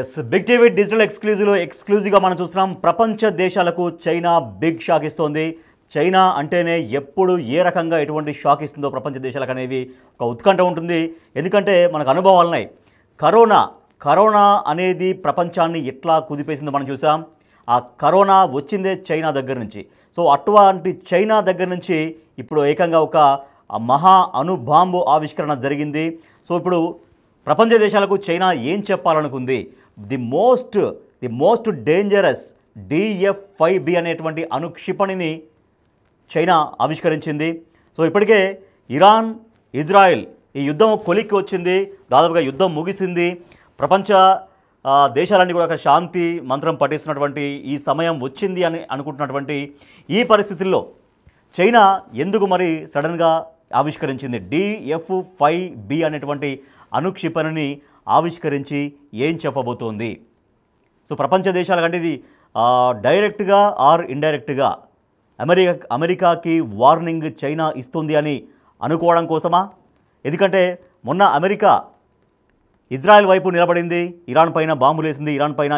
Yes big TV digital ఎక్స్క్లూజివ్గా మనం చూస్తున్నాం. ప్రపంచ దేశాలకు చైనా బిగ్ షాక్ ఇస్తోంది. చైనా అంటేనే ఎప్పుడు ఏ రకంగా ఎటువంటి షాక్ ఇస్తుందో ప్రపంచ దేశాలకు అనేది ఒక ఉత్కంఠ ఉంటుంది. ఎందుకంటే మనకు అనుభవాలు ఉన్నాయి. కరోనా అనేది ప్రపంచాన్ని ఎట్లా కుదిపేసిందో మనం చూసాం. ఆ కరోనా వచ్చిందే చైనా దగ్గర నుంచి. సో అటువంటి చైనా దగ్గర నుంచి ఇప్పుడు ఏకంగా ఒక మహా అణుబాంబు ఆవిష్కరణ జరిగింది. సో ఇప్పుడు ప్రపంచ దేశాలకు చైనా ఏం చెప్పాలనుకుంది? ది మోస్ట్ డేంజరస్ DF-5B అనేటువంటి అణుక్షిపణిని చైనా ఆవిష్కరించింది. సో ఇప్పటికే ఇరాన్, ఇజ్రాయెల్ ఈ యుద్ధం కొలిక్కి వచ్చింది. దాదాపుగా యుద్ధం ముగిసింది. ప్రపంచ దేశాలన్నీ కూడా ఒక శాంతి మంత్రం పఠిస్తున్నటువంటి ఈ సమయం వచ్చింది అని అనుకుంటున్నటువంటి ఈ పరిస్థితుల్లో చైనా ఎందుకు మరి సడన్గా ఆవిష్కరించింది? DF-5B అనేటువంటి అణుక్షిపణిని ఆవిష్కరించి ఏం చెప్పబోతోంది? సో ప్రపంచ దేశాలకంటే ఇది డైరెక్ట్గా ఆర్ ఇండైరెక్ట్గా అమెరికాకి వార్నింగ్ చైనా ఇస్తుంది అని అనుకోవడం కోసమా? ఎందుకంటే మొన్న అమెరికా ఇజ్రాయెల్ వైపు నిలబడింది, ఇరాన్ పైన బాంబులు వేసింది,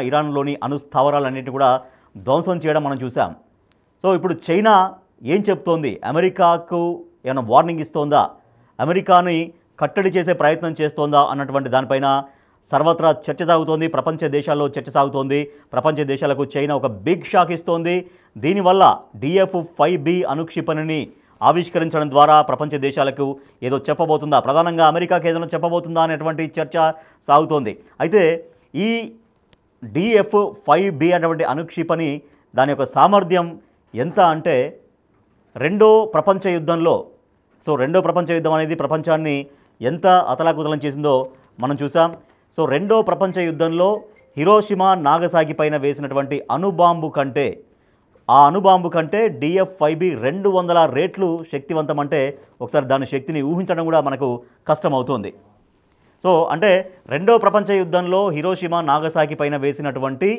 ఇరాన్లోని అణుస్థావరాలన్నింటినీ కూడా ధ్వంసం చేయడం మనం చూసాం. సో ఇప్పుడు చైనా ఏం చెప్తోంది? అమెరికాకు ఏమైనా వార్నింగ్ ఇస్తోందా? అమెరికాని కట్టడి చేసే ప్రయత్నం చేస్తోందా అన్నటువంటి దానిపైన సర్వత్రా చర్చ సాగుతోంది. ప్రపంచ దేశాల్లో చర్చ సాగుతోంది. ప్రపంచ దేశాలకు చైనా ఒక బిగ్ షాక్ ఇస్తోంది. దీనివల్ల DF-5B అణుక్షిపణిని ఆవిష్కరించడం ద్వారా ప్రపంచ దేశాలకు ఏదో చెప్పబోతుందా? ప్రధానంగా అమెరికాకి ఏదైనా చెప్పబోతుందా అనేటువంటి చర్చ సాగుతోంది. అయితే ఈ DF-5B అనేటువంటి అణుక్షిపణి దాని యొక్క సామర్థ్యం ఎంత అంటే రెండో ప్రపంచ యుద్ధం అనేది ప్రపంచాన్ని ఎంత అతలాకుతలం చేసిందో మనం చూసాం. సో రెండో ప్రపంచ యుద్ధంలో హిరోషిమా నాగసాకి పైన వేసినటువంటి అణుబాంబు కంటే DF-5B 200 రెట్లు శక్తివంతం. అంటే ఒకసారి దాని శక్తిని ఊహించడం కూడా మనకు కష్టమవుతుంది. సో అంటే రెండో ప్రపంచ యుద్ధంలో హిరోషిమా నాగసాకి పైన వేసినటువంటి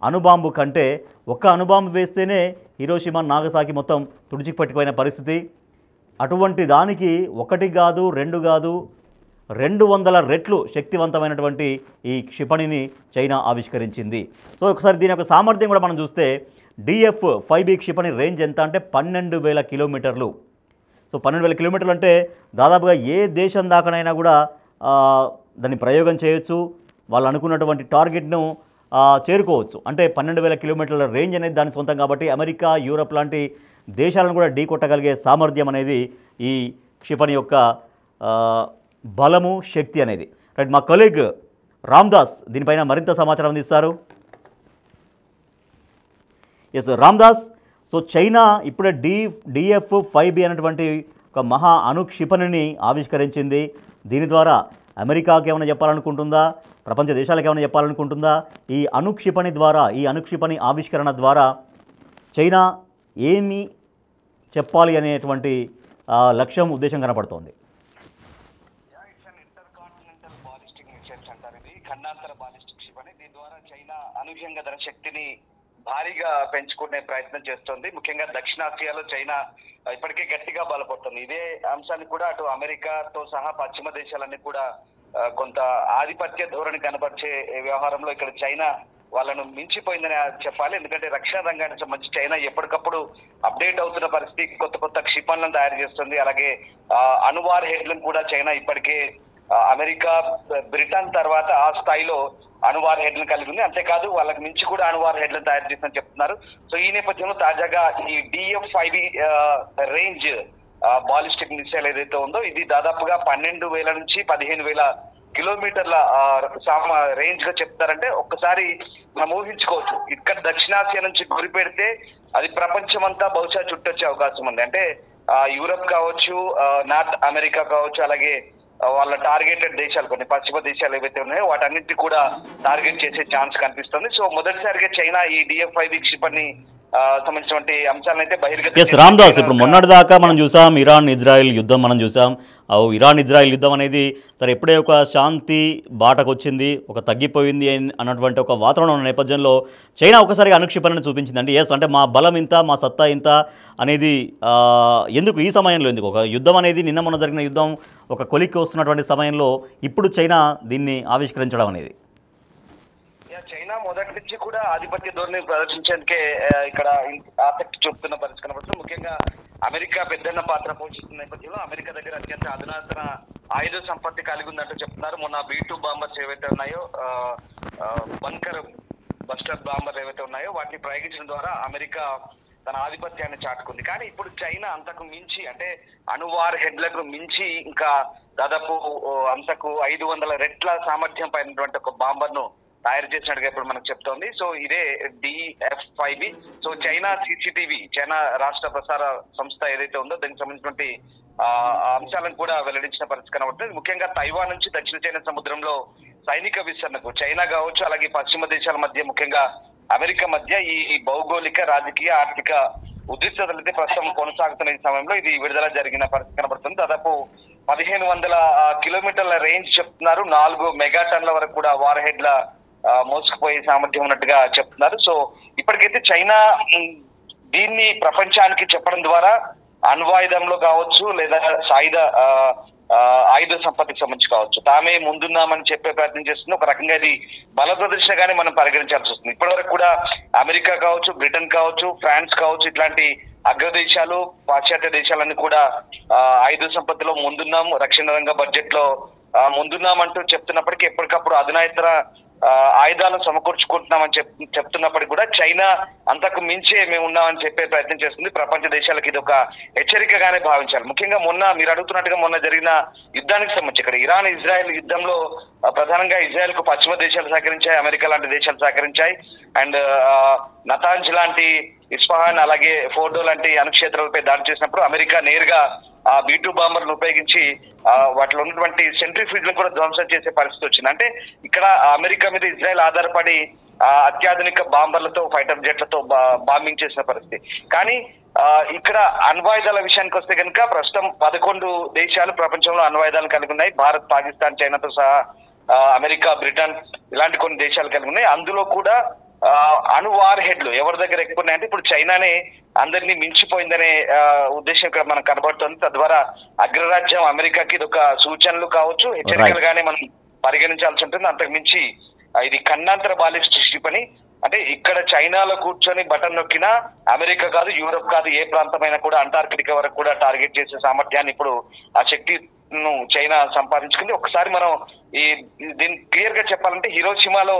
అణుబాంబు కంటే ఒక్క అణుబాంబు వేస్తేనే హిరోషిమా నాగసాకి మొత్తం తుడిచిపెట్టుకుపోయిన పరిస్థితి. అటువంటి దానికి ఒకటి కాదు, రెండు కాదు, 200 రెట్లు శక్తివంతమైనటువంటి ఈ క్షిపణిని చైనా ఆవిష్కరించింది. సో ఒకసారి దీని యొక్క సామర్థ్యం కూడా మనం చూస్తే DF-5B క్షిపణి రేంజ్ ఎంత అంటే 12,000 కిలోమీటర్లు. సో 12,000 కిలోమీటర్లు అంటే దాదాపుగా ఏ దేశం దాకానైనా కూడా దాన్ని ప్రయోగం చేయొచ్చు. వాళ్ళు అనుకున్నటువంటి టార్గెట్ను చేరుకోవచ్చు. అంటే 12,000 కిలోమీటర్ల రేంజ్ అనేది దాని సొంతం కాబట్టి అమెరికా, యూరప్ లాంటి దేశాలను కూడా ఢీకొట్టగలిగే సామర్థ్యం అనేది ఈ క్షిపణి యొక్క బలము, శక్తి అనేది. రైట్, మా కొలీగ్ రామ్దాస్ దీనిపైన మరింత సమాచారం అందిస్తారు. ఎస్ రామ్దాస్, సో చైనా ఇప్పుడే DF-5B అనేటువంటి ఒక మహా అణుక్షిపణిని ఆవిష్కరించింది. దీని ద్వారా అమెరికాకి ఏమైనా చెప్పాలనుకుంటుందా? ప్రపంచ దేశాలకు ఏమైనా చెప్పాలనుకుంటుందా? ఈ అణుక్షిపణి ఆవిష్కరణ ద్వారా చైనా ఏమి చెప్పాలి అనేటువంటి లక్ష్యం, ఉద్దేశం కనపడుతోంది. ఖండాంతర బాలిస్టిక్ క్షిపణి. దీని ద్వారా చైనా అనూహ్యంగా తన శక్తిని భారీగా పెంచుకునే ప్రయత్నం చేస్తోంది. ముఖ్యంగా దక్షిణాసియాలో చైనా ఇప్పటికే గట్టిగా బలపడుతుంది. ఇదే అంశాన్ని కూడా అటు అమెరికాతో సహా పశ్చిమ దేశాలన్నీ కూడా కొంత ఆధిపత్య ధోరణి కనబరిచే వ్యవహారంలో ఇక్కడ చైనా వాళ్ళను మించిపోయిందని చెప్పాలి. ఎందుకంటే రక్షణ రంగానికి సంబంధించి చైనా ఎప్పటికప్పుడు అప్డేట్ అవుతున్న పరిస్థితి, కొత్త క్షిపణులను తయారు చేస్తుంది. అలాగే అణువార్ హెడ్లను కూడా చైనా ఇప్పటికే అమెరికా, బ్రిటన్ తర్వాత ఆ స్థాయిలో అణువార్ హెడ్లను కలిగి ఉంది. అంతేకాదు వాళ్ళకి మించి కూడా అణువార్ హెడ్లను తయారు చేస్తుందని చెప్తున్నారు. సో ఈ నేపథ్యంలో తాజాగా ఈ DF-5B రేంజ్ బాలిస్టిక్ మిసైల్ ఏదైతే ఉందో ఇది దాదాపుగా 12,000 నుంచి 15,000 కిలోమీటర్ల రేంజ్ గా చెప్తారంటే ఒక్కసారి మనం ఊహించుకోవచ్చు. ఇక్కడ దక్షిణాసియా నుంచి గురి పెడితే అది ప్రపంచం అంతా బహుశా చుట్టొచ్చే అవకాశం ఉంది. అంటే యూరప్ కావచ్చు, నార్త్ అమెరికా కావచ్చు, అలాగే వాళ్ళ టార్గెటెడ్ దేశాలు కొన్ని పశ్చిమ దేశాలు ఏవైతే ఉన్నాయో వాటన్నింటినీ కూడా టార్గెట్ చేసే ఛాన్స్ కనిపిస్తుంది. సో మొదటిసారిగా చైనా ఈ DF-5B క్షిపణి సంబంధించినటువంటి అంశాలను అయితే ఎస్ రామ్దాస్, ఇప్పుడు మొన్నటి దాకా మనం చూసాం ఇరాన్ ఇజ్రాయెల్ యుద్ధం మనం చూసాం. ఇరాన్ ఇజ్రాయెల్ యుద్ధం అనేది సరే ఎప్పుడే ఒక శాంతి బాటకు వచ్చింది, ఒక తగ్గిపోయింది అన్నటువంటి ఒక వాతావరణం ఉన్న నేపథ్యంలో చైనా ఒకసారిగా అణుక్షిపణిని చూపించింది. అంటే ఎస్ అంటే మా బలం ఇంత, మా సత్తా ఇంత అనేది ఎందుకు ఈ సమయంలో ఎందుకు ఒక యుద్ధం అనేది నిన్న మొన్న జరిగిన యుద్ధం ఒక కొలిక్కి వస్తున్నటువంటి సమయంలో ఇప్పుడు చైనా దీన్ని ఆవిష్కరించడం అనేది? చైనా మొదటి నుంచి కూడా ఆధిపత్య ధోరణి ప్రదర్శించేందుకే ఇక్కడ ఆసక్తి చూపుతున్న పరిస్థితి కనబడుతుంది. ముఖ్యంగా అమెరికా పెద్దన్న పాత్ర పోషిస్తున్న నేపథ్యంలో అమెరికా దగ్గర అత్యంత అధునాతన ఆయుధ సంపత్తి కలిగి ఉందంటూ చెప్తున్నారు. మొన్న B-2 బాంబర్స్ ఏవైతే ఉన్నాయో, బంకర్ బస్టర్ బాంబర్ ఏవైతే ఉన్నాయో వాటిని ప్రయోగించడం ద్వారా అమెరికా తన ఆధిపత్యాన్ని చాటుకుంది. కానీ ఇప్పుడు చైనా అంతకు మించి, అంటే అణువార్ హెడ్లకు మించి ఇంకా దాదాపు అంతకు 500 రెట్ల సామర్థ్యం పైనటువంటి ఒక బాంబర్ ను తయారు చేసినట్టుగా ఇప్పుడు మనకు చెప్తోంది. సో ఇదే DF-5B. So China CCTV, China రాష్ట్ర ప్రసార సంస్థ ఏదైతే ఉందో దానికి సంబంధించినటువంటి అంశాలను కూడా వెల్లడించిన పరిస్థితి కనబడుతుంది. ముఖ్యంగా తైవాన్ నుంచి దక్షిణ చైనా సముద్రంలో సైనిక విస్తరణకు చైనా కావచ్చు, అలాగే పశ్చిమ దేశాల మధ్య, ముఖ్యంగా అమెరికా మధ్య ఈ భౌగోళిక, రాజకీయ, ఆర్థిక ఉద్రిక్తతలు అయితే ప్రస్తుతం కొనసాగుతున్న ఈ సమయంలో ఇది విడుదల జరిగిన పరిస్థితి కనబడుతుంది. దాదాపు 1500 కిలోమీటర్ల రేంజ్ చెప్తున్నారు. 4 మెగాటన్ల వరకు కూడా వార్ హెడ్ల మోసుకుపోయే సామర్థ్యం ఉన్నట్టుగా చెప్తున్నారు. సో ఇప్పటికైతే చైనా దీన్ని ప్రపంచానికి చెప్పడం ద్వారా అణ్వాయుధంలో కావచ్చు, లేదా ఆయుధ సంపత్తికి సంబంధించి కావచ్చు, తామే ముందున్నామని చెప్పే ప్రయత్నం చేస్తుంది. ఒక రకంగా ఇది బల ప్రదర్శనగానే మనం పరిగణించాల్సి వస్తుంది. ఇప్పటివరకు కూడా అమెరికా కావచ్చు, బ్రిటన్ కావచ్చు, ఫ్రాన్స్ కావచ్చు, ఇట్లాంటి అగ్రదేశాలు, పాశ్చాత్య దేశాలన్నీ కూడా ఆయుధ సంపత్తిలో ముందున్నాం, రక్షణ రంగ బడ్జెట్ లో ముందున్నామంటూ చెప్తున్నప్పటికీ ఎప్పటికప్పుడు అధునాతన ఆయుధాలను సమకూర్చుకుంటున్నామని చెప్తున్నప్పటికీ కూడా చైనా అంతకు మించే మేము ఉన్నామని చెప్పే ప్రయత్నం చేస్తుంది. ప్రపంచ దేశాలకు ఇది ఒక హెచ్చరికగానే భావించాలి. ముఖ్యంగా మొన్న మీరు అడుగుతున్నట్టుగా మొన్న జరిగిన యుద్ధానికి సంబంధించి ఇక్కడ ఇరాన్ ఇజ్రాయెల్ యుద్ధంలో ప్రధానంగా ఇజ్రాయెల్ కు పశ్చిమ దేశాలు సహకరించాయి, అమెరికా లాంటి దేశాలు సహకరించాయి. అండ్ నతాంజ్ లాంటి, ఇస్ఫహాన్, అలాగే ఫోర్డో లాంటి అణుక్షేత్రాలపై దాడి చేసినప్పుడు అమెరికా నేరుగా B-2 బాంబర్లను ఉపయోగించి వాటిలో ఉన్నటువంటి సెంట్రిఫ్యూజ్ లను కూడా ధ్వంసం చేసే పరిస్థితి వచ్చింది. అంటే ఇక్కడ అమెరికా మీద ఇజ్రాయెల్ ఆధారపడి అత్యాధునిక బాంబర్లతో, ఫైటర్ జెట్లతో బాంబింగ్ చేసిన పరిస్థితి. కానీ ఇక్కడ అణ్వాయుధాల విషయానికి వస్తే కనుక ప్రస్తుతం 11 దేశాలు ప్రపంచంలో అణ్వాయుధాలు కలిగి ఉన్నాయి. భారత్, పాకిస్తాన్, చైనాతో సహా అమెరికా, బ్రిటన్ ఇలాంటి కొన్ని దేశాలు కలిగి ఉన్నాయి. అందులో కూడా అణు వార్ హెడ్లు ఎవరి దగ్గర ఎక్కువ ఉన్నాయంటే ఇప్పుడు చైనానే అందరినీ మించిపోయిందనే ఉద్దేశం ఇక్కడ మనకు కనబడుతుంది. తద్వారా అగ్రరాజ్యం అమెరికాకి ఇది ఒక సూచనలు కావచ్చు, హెచ్చరికలుగానే మనం పరిగణించాల్సి ఉంటుంది. అంతకు మించి ఇది ఖండాంతర బాలిస్టిక్ షిప్ అని, అంటే ఇక్కడ చైనాలో కూర్చొని బటన్ నొక్కినా అమెరికా కాదు, యూరోప్ కాదు, ఏ ప్రాంతమైనా కూడా అంటార్కిటికా వరకు కూడా టార్గెట్ చేసే సామర్థ్యాన్ని ఇప్పుడు ఆ శక్తిను చైనా సంపాదించుకుంది. ఒకసారి మనం దీన్ని క్లియర్ గా చెప్పాలంటే హిరోషిమాలో,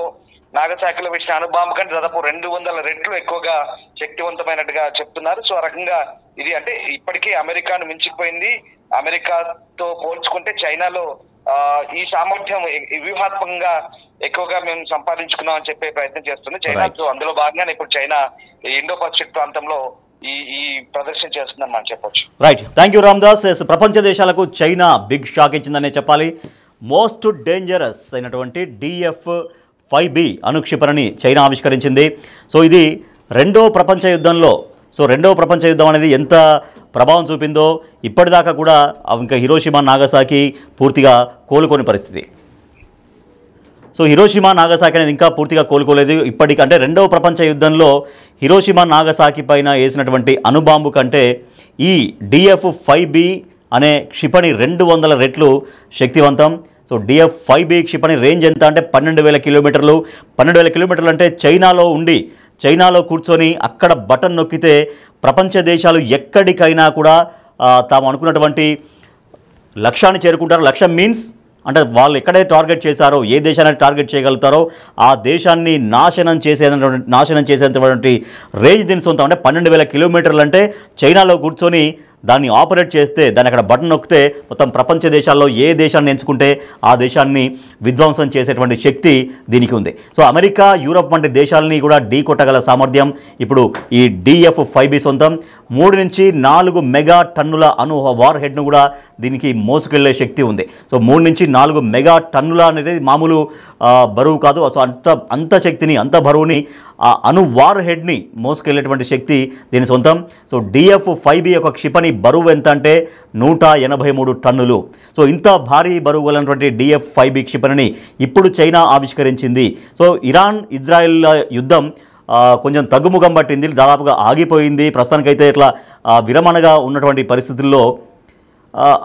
నాగసాకిలో వేసిన అణుబాంబు కంటే దాదాపు 200 రెట్లు ఎక్కువగా శక్తివంతమైనట్టుగా చెప్తున్నారు. సో ఆ రకంగా ఇది అంటే ఇప్పటికీ అమెరికాను మించిపోయింది. అమెరికాతో పోల్చుకుంటే చైనాలో ఈ సామర్థ్యం వ్యూహాత్మకంగా ఎక్కువగా మేము సంపాదించుకున్నాం అని చెప్పే ప్రయత్నం చేస్తుంది చైనా. సో అందులో భాగంగానే ఇప్పుడు చైనా ఇండో పసిఫిక్ ప్రాంతంలో ఈ ప్రదర్శన చేస్తుందని మనం చెప్పొచ్చు. Right, thank you Ramdas. ప్రపంచ దేశాలకు చైనా బిగ్ షాక్ ఇచ్చిందనే చెప్పాలి. మోస్ట్ డేంజరస్ అయినటువంటి DF-5B అణుక్షిపణిని చైనా ఆవిష్కరించింది. సో ఇది రెండో ప్రపంచ యుద్ధం అనేది ఎంత ప్రభావం చూపిందో ఇప్పటిదాకా కూడా ఇంకా హిరోషిమా, నాగసాకి పూర్తిగా కోలుకోని పరిస్థితి. సో హిరోషిమా, నాగసాకి అనేది ఇంకా పూర్తిగా కోలుకోలేదు ఇప్పటికంటే. రెండవ ప్రపంచ యుద్ధంలో హిరోషిమా, నాగసాకి పైన వేసినటువంటి అణుబాంబు కంటే ఈ DF-5B అనే క్షిపణి 200 రెట్లు శక్తివంతం. సో DF-5B క్షిపణి రేంజ్ ఎంత అంటే 12,000 కిలోమీటర్లు. 12,000 కిలోమీటర్లు అంటే చైనాలో కూర్చొని అక్కడ బటన్ నొక్కితే ప్రపంచ దేశాలు ఎక్కడికైనా కూడా తాము అనుకున్నటువంటి లక్ష్యాన్ని చేరుకుంటారు. లక్ష్యం మీన్స్ అంటే వాళ్ళు ఎక్కడైతే టార్గెట్ చేశారో, ఏ దేశాన్ని టార్గెట్ చేయగలుగుతారో ఆ దేశాన్ని నాశనం చేసేటువంటి రేంజ్ దీని సొంతం. అంటే 12,000 కిలోమీటర్లు అంటే చైనాలో కూర్చొని దాన్ని ఆపరేట్ చేస్తే, దాన్ని అక్కడ బటన్ నొక్కితే మొత్తం ప్రపంచ దేశాల్లో ఏ దేశాన్ని ఎంచుకుంటే ఆ దేశాన్ని విధ్వంసం చేసేటువంటి శక్తి దీనికి ఉంది. సో అమెరికా, యూరప్ వంటి దేశాలని కూడా ఢీ కొట్టగల సామర్థ్యం ఇప్పుడు ఈ DF-5B సొంతం. 3 నుంచి 4 మెగా టన్నుల అణు వార్ హెడ్ను కూడా దీనికి మోసుకెళ్లే శక్తి ఉంది. సో 3 నుంచి 4 మెగా టన్నుల అనేది మామూలు బరువు కాదు. సో అంత శక్తిని, అంత బరువుని ఆ అణు వార్ హెడ్ని మోసుకెళ్లేటువంటి శక్తి దీని సొంతం. సో DF-5B యొక్క క్షిపణి బరువు ఎంత అంటే 183 టన్నులు. సో ఇంత భారీ బరువు గలటువంటి DF-5B క్షిపణిని ఇప్పుడు చైనా ఆవిష్కరించింది. సో ఇరాన్, ఇజ్రాయెల్ యుద్ధం కొంచెం తగ్గుముఖం పట్టింది, దాదాపుగా ఆగిపోయింది. ప్రస్తుతానికైతే ఇట్లా విరమణగా ఉన్నటువంటి పరిస్థితుల్లో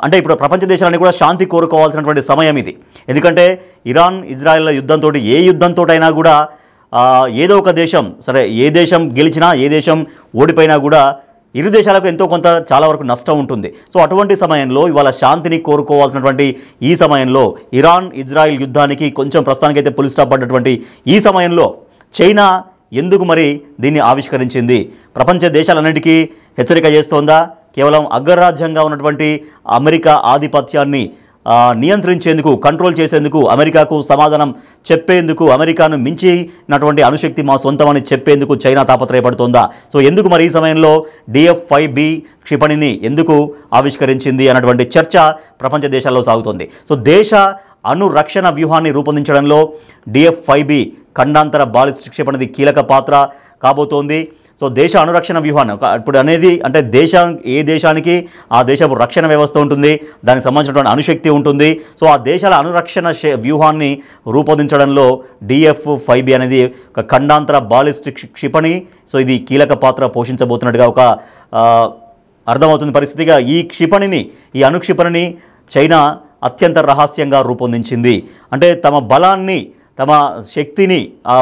అంటే ఇప్పుడు ప్రపంచ దేశాలన్నీ కూడా శాంతి కోరుకోవాల్సినటువంటి సమయం ఇది. ఎందుకంటే ఇరాన్, ఇజ్రాయెల్ యుద్ధంతో, ఏ యుద్ధంతో అయినా కూడా ఏదో ఒక దేశం సరే, ఏ దేశం గెలిచినా ఏ దేశం ఓడిపోయినా కూడా ఇరు దేశాలకు ఎంతో కొంత చాలా వరకు నష్టం ఉంటుంది. సో అటువంటి సమయంలో ఇవాళ శాంతిని కోరుకోవాల్సినటువంటి ఈ సమయంలో ఇరాన్ ఇజ్రాయిల్ యుద్ధానికి కొంచెం ప్రస్తుతానికైతే పులి స్టాప్ పడ్డటువంటి ఈ సమయంలో చైనా ఎందుకు మరి దీన్ని ఆవిష్కరించింది? ప్రపంచ దేశాలన్నిటికీ హెచ్చరిక చేస్తోందా? కేవలం అగ్రరాజ్యంగా ఉన్నటువంటి అమెరికా ఆధిపత్యాన్ని నియంత్రించేందుకు, కంట్రోల్ చేసేందుకు, అమెరికాకు సమాధానం చెప్పేందుకు, అమెరికాను మించినటువంటి అణుశక్తి మా సొంతమని చెప్పేందుకు చైనా తాపత్రయపడుతోందా? సో ఎందుకు మరి ఈ సమయంలో DF-5B క్షిపణిని ఎందుకు ఆవిష్కరించింది అన్నటువంటి చర్చ ప్రపంచ దేశాల్లో సాగుతోంది. సో దేశ అణురక్షణ వ్యూహాన్ని రూపొందించడంలో DF-5B ఖండాంతర బాలిస్టిక్ క్షిపణిది కీలక పాత్ర కాబోతోంది. సో దేశ అణురక్షణ వ్యూహాన్ని ఇప్పుడు అనేది అంటే ఏ దేశానికి ఆ దేశపు రక్షణ వ్యవస్థ ఉంటుంది, దానికి సంబంధించినటువంటి అణుశక్తి ఉంటుంది. సో ఆ దేశాల అణురక్షణ వ్యూహాన్ని రూపొందించడంలో DF-5B అనేది ఒక ఖండాంతర బాలిస్టిక్ క్షిపణి. సో ఇది కీలక పాత్ర పోషించబోతున్నట్టుగా ఒక అర్థమవుతుంది పరిస్థితిగా. ఈ అణుక్షిపణిని చైనా అత్యంత రహస్యంగా రూపొందించింది. అంటే తమ బలాన్ని, తమ శక్తిని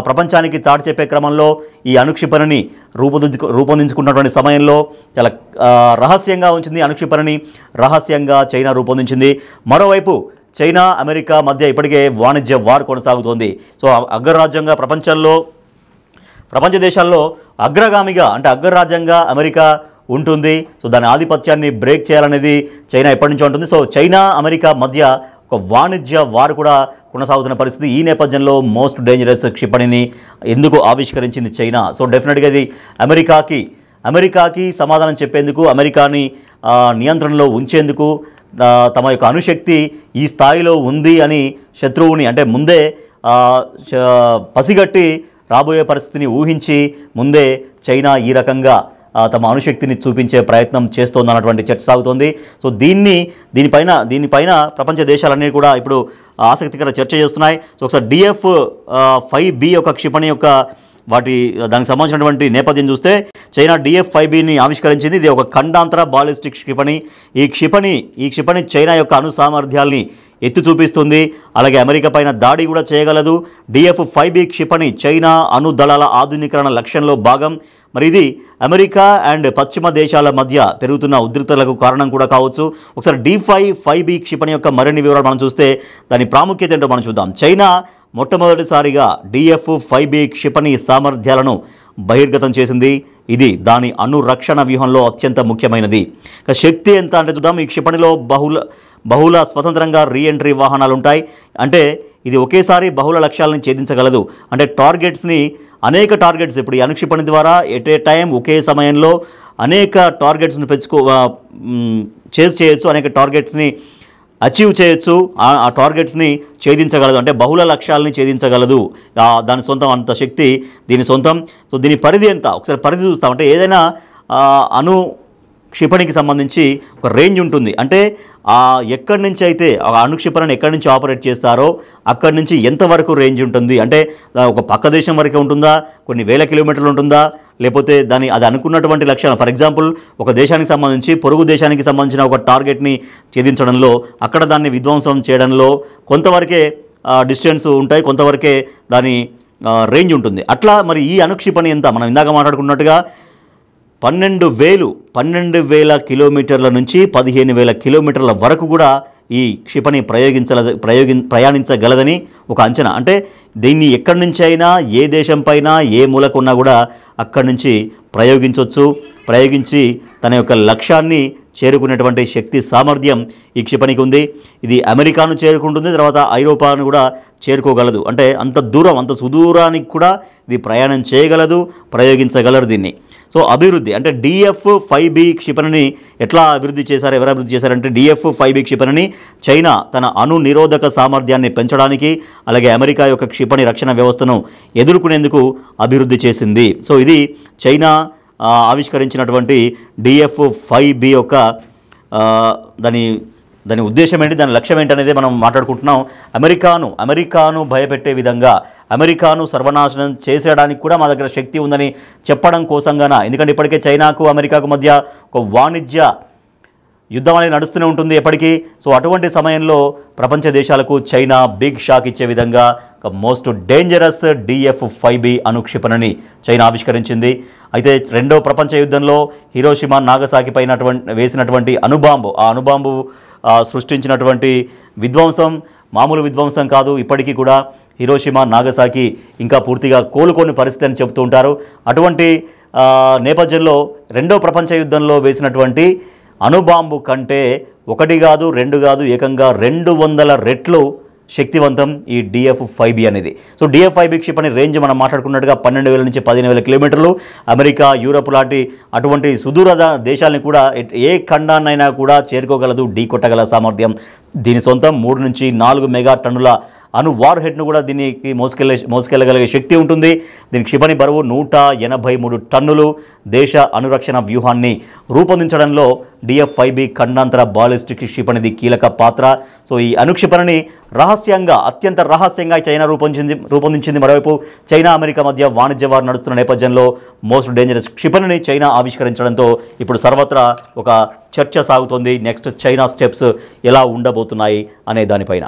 ప్రపంచానికి చాటి చెప్పే క్రమంలో ఈ అణుక్షిపణిని రూపొందించుకున్నటువంటి సమయంలో చాలా రహస్యంగా ఉంచింది. అణుక్షిపణిని రహస్యంగా చైనా రూపొందించింది. మరోవైపు చైనా అమెరికా మధ్య ఇప్పటికే వాణిజ్య వార్ కొనసాగుతోంది. సో అగ్రరాజ్యంగా ప్రపంచ దేశాల్లో అగ్రగామిగా అంటే అగ్రరాజ్యంగా అమెరికా ఉంటుంది. సో దాని ఆధిపత్యాన్ని బ్రేక్ చేయాలనేది చైనా ఎప్పటి నుంచో ఉంటుంది. సో చైనా అమెరికా మధ్య ఒక వాణిజ్య వారు కూడా కొనసాగుతున్న పరిస్థితి. ఈ నేపథ్యంలో మోస్ట్ డేంజరస్ క్షిపణిని ఎందుకు ఆవిష్కరించింది చైనా? సో డెఫినెట్గా ఇది అమెరికాకి సమాధానం చెప్పేందుకు, అమెరికాని నియంత్రణలో ఉంచేందుకు, తమ యొక్క అణుశక్తి ఈ స్థాయిలో ఉంది అని శత్రువుని అంటే ముందే పసిగట్టి రాబోయే పరిస్థితిని ఊహించి ముందే చైనా ఈ రకంగా తమ అణుశక్తిని చూపించే ప్రయత్నం చేస్తోందన్నటువంటి చర్చ సాగుతోంది. సో దీనిపైన ప్రపంచ దేశాలన్నీ కూడా ఇప్పుడు ఆసక్తికర చర్చ చేస్తున్నాయి. సో ఒకసారి DF-5B యొక్క క్షిపణి యొక్క దానికి సంబంధించినటువంటి నేపథ్యం చూస్తే చైనా DF-5Bని ఆవిష్కరించింది. ఇది ఒక ఖండాంతర బాలిస్టిక్ క్షిపణి. ఈ క్షిపణి చైనా యొక్క అణు సామర్థ్యాల్ని ఎత్తి చూపిస్తుంది. అలాగే అమెరికా పైన దాడి కూడా చేయగలదు. DF-5B క్షిపణి చైనా అణు దళాల ఆధునీకరణ లక్ష్యంలో భాగం. మరి ఇది అమెరికా అండ్ పశ్చిమ దేశాల మధ్య పెరుగుతున్న ఉద్రిక్తతలకు కారణం కూడా కావచ్చు. ఒకసారి DF-5B క్షిపణి యొక్క మరిన్ని వివరాలు మనం చూస్తే దాని ప్రాముఖ్యత ఏంటో మనం చూద్దాం. చైనా మొట్టమొదటిసారిగా DF-5B క్షిపణి సామర్థ్యాలను బహిర్గతం చేసింది. ఇది దాని అణురక్షణ వ్యూహంలో అత్యంత ముఖ్యమైనది. శక్తి ఎంత అంటే చూద్దాం. ఈ క్షిపణిలో బహుళ స్వతంత్రంగా రీఎంట్రీ వాహనాలు ఉంటాయి. అంటే ఇది ఒకేసారి బహుళ లక్ష్యాలను ఛేదించగలదు. అంటే అనేక టార్గెట్స్ ఇప్పుడు ఈ అణుక్షిపణి ద్వారా ఎట్ ఏ టైం ఒకే సమయంలో అనేక టార్గెట్స్ని చేయొచ్చు, అనేక టార్గెట్స్ని అచీవ్ చేయొచ్చు, ఆ టార్గెట్స్ని ఛేదించగలదు. అంటే బహుళ లక్ష్యాలని ఛేదించగలదు. దాని సొంతం అంత శక్తి దీని సొంతం. సో దీని పరిధి ఎంత? ఒకసారి పరిధి చూస్తాం. అంటే ఏదైనా అణు క్షిపణికి సంబంధించి ఒక రేంజ్ ఉంటుంది. అంటే ఎక్కడి నుంచి అయితే అణుక్షిపణిని ఎక్కడి నుంచి ఆపరేట్ చేస్తారో అక్కడి నుంచి ఎంతవరకు రేంజ్ ఉంటుంది? అంటే ఒక పక్క దేశం వరకే ఉంటుందా, కొన్ని వేల కిలోమీటర్లు ఉంటుందా, లేకపోతే అది అనుకున్నటువంటి లక్ష్యాలు ఫర్ ఎగ్జాంపుల్ ఒక దేశానికి సంబంధించి పొరుగు దేశానికి సంబంధించిన ఒక టార్గెట్ని ఛేదించడంలో అక్కడ దాన్ని విధ్వంసం చేయడంలో కొంతవరకే డిస్టెన్స్ ఉంటాయి, కొంతవరకే దాని రేంజ్ ఉంటుంది. అట్లా మరి ఈ అణుక్షిపణి ఎంత? మనం ఇందాక మాట్లాడుకున్నట్టుగా 12,000 కిలోమీటర్ల నుంచి 15,000 కిలోమీటర్ల వరకు కూడా ఈ క్షిపణి ప్రయాణించగలదని ఒక అంచనా. అంటే దీన్ని ఎక్కడి నుంచి అయినా ఏ దేశం పైన ఏ మూలకున్నా కూడా అక్కడి నుంచి ప్రయోగించి తన యొక్క లక్ష్యాన్ని చేరుకునేటువంటి శక్తి సామర్థ్యం ఈ క్షిపణికి ఉంది. ఇది అమెరికాను చేరుకుంటుంది, తర్వాత ఐరోపాను కూడా చేరుకోగలదు. అంటే అంత సుదూరానికి కూడా ఇది ప్రయాణం చేయగలదు, ప్రయోగించగలరు దీన్ని. సో అభివృద్ధి అంటే DF-5B క్షిపణిని ఎట్లా ఎవరు అభివృద్ధి చేశారంటే DF-5B క్షిపణిని చైనా తన అణు నిరోధక సామర్థ్యాన్ని పెంచడానికి, అలాగే అమెరికా యొక్క క్షిపణి రక్షణ వ్యవస్థను ఎదుర్కొనేందుకు అభివృద్ధి చేసింది. సో ఇది చైనా ఆవిష్కరించినటువంటి DF-5B యొక్క దాని ఉద్దేశం ఏంటి, దాని లక్ష్యం ఏంటి అనేది మనం మాట్లాడుకుంటున్నాం. అమెరికాను భయపెట్టే విధంగా, అమెరికాను సర్వనాశనం చేసేయడానికి కూడా మా దగ్గర శక్తి ఉందని చెప్పడం కోసంగాన. ఎందుకంటే ఇప్పటికే చైనాకు అమెరికాకు మధ్య ఒక యుద్ధం అనేది నడుస్తూనే ఉంటుంది ఎప్పటికీ. సో అటువంటి సమయంలో ప్రపంచ దేశాలకు చైనా బిగ్ షాక్ ఇచ్చే విధంగా ఒక మోస్ట్ డేంజరస్ DF-5B అణుక్షిపణిని చైనా ఆవిష్కరించింది. అయితే రెండో ప్రపంచ యుద్ధంలో హిరోషిమా నాగసాకి పైన వేసినటువంటి అణుబాంబు, ఆ అణుబాంబు సృష్టించినటువంటి విధ్వంసం మామూలు విధ్వంసం కాదు. ఇప్పటికీ కూడా హిరోషిమా నాగసాకి ఇంకా పూర్తిగా కోలుకోని పరిస్థితి అని చెబుతూ ఉంటారు. అటువంటి నేపథ్యంలో రెండో ప్రపంచ యుద్ధంలో వేసినటువంటి అణుబాంబు కంటే 1 కాదు 2 కాదు ఏకంగా 200 రెట్లు శక్తివంతం ఈ DF-5B అనేది. సో DF-5B క్షిపణి రేంజ్ మనం మాట్లాడుకున్నట్టుగా 12,000 నుంచి 15,000 కిలోమీటర్లు. అమెరికా, యూరప్ లాంటి అటువంటి సుదూర దేశాలని కూడా ఏ ఖండాన్నైనా కూడా చేరుకోగలదు, ఢీ కొట్టగల సామర్థ్యం దీని సొంతం. 3 నుంచి 4 మెగా టన్నుల అణు వార్ హెడ్ను కూడా దీనికి మోసుకెళ్ళగలిగే శక్తి ఉంటుంది. దీని క్షిపణి బరువు 183 టన్నులు. దేశ అనురక్షణ వ్యూహాన్ని రూపొందించడంలో DF-5B ఖండాంతర బాలిస్టిక్ క్షిపణిది కీలక పాత్ర. సో ఈ అణుక్షిపణిని అత్యంత రహస్యంగా చైనా రూపొందించింది. మరోవైపు చైనా అమెరికా మధ్య వాణిజ్య వారు నడుస్తున్న నేపథ్యంలో మోస్ట్ డేంజరస్ క్షిపణిని చైనా ఆవిష్కరించడంతో ఇప్పుడు సర్వత్రా ఒక చర్చ సాగుతోంది. నెక్స్ట్ చైనా స్టెప్స్ ఎలా ఉండబోతున్నాయి అనే దానిపైన.